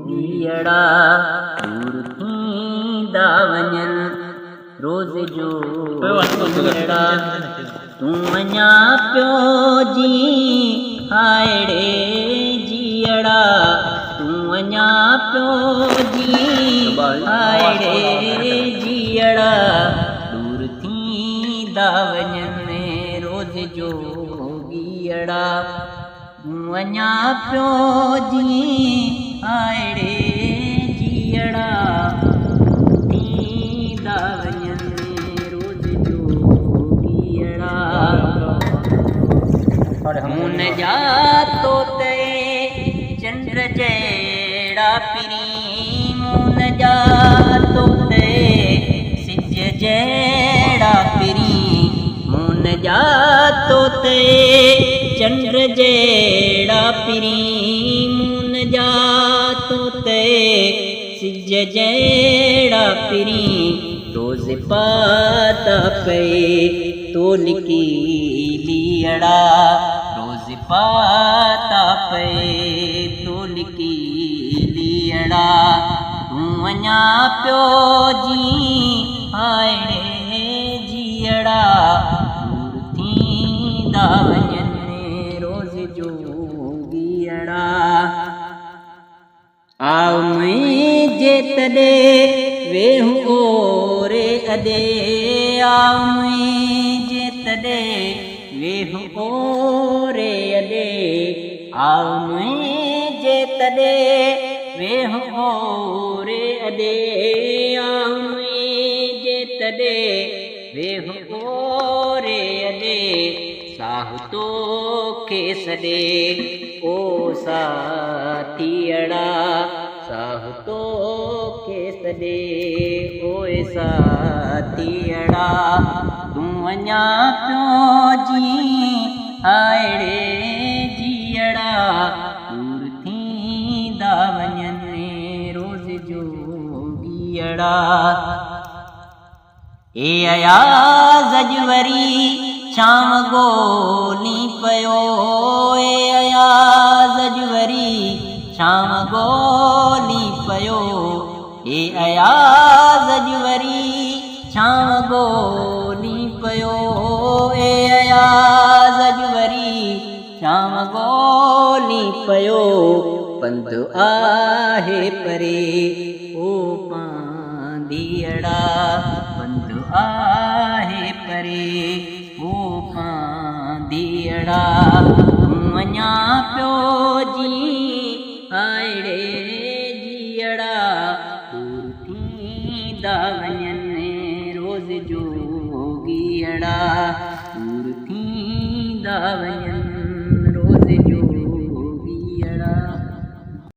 जोगीअड़ा दूर थींदा वञनि रोज़ जोगीअड़ा तूं अञा पियो जी हायड़े जीअड़ा तूं अञा पियो जी हायड़े जीअड़ा दूर थींदा वञनि रोज़ जोगीअड़ा तूं अञा पियो जी हायड़े जीअड़ा थींदा वञनि रोज़ जोगीअड़ा मून जा तोते चंद्र जहिड़ा पिरी मून जा तोते सिज जहिड़ा पिरी मून जा तोते चंद्र जहिड़ा पिरी मून जा तोते सिज जहिड़ा पिरी रोज़ पाता पए तोलकी लीअड़ा रोज़ पाता पए तोलकी लीअड़ा तूं अञा पियो जी हायड़े जीअड़ा दूर थींदा वञनि रोज़ जोगीअड़ा आव मुंहिंजे तॾहिं वेहूं ओरे अॾे आव मुंहिंजे तॾहिं वेहूं ओरे अॾे आव मुंहिंजे तॾहिं वेहूं ओरे अॾे आव मुंहिंजे तॾहिं वेहूं ओरे अॾे साहु तोखे सॾे ओ साथीअड़ा साहु तोखे सॾे ओए साथीअड़ा तूं अञा पियो जी हायड़े जीअड़ा दूर थींदा वञनि रोज़ जोगीअड़ा ए अयाज़ अजवरी छांव ॻोल्ही पियो ए अयाज़ अजवरी छांव ॻोल्ही पियो ए अयाज़ अजवरी छांव ॻोल्ही पियो ए अयाज़ अजवरी छांव ॻोल्ही पियो पंधु आहे परे ओ पांधीअड़ा पंधु आहे परे ओ पांधीअड़ा तूं अञा पियो जी हायड़े जीअड़ा दूर थींदा वञनि रोज़ जोगीअड़ा दूर थींदा वञनि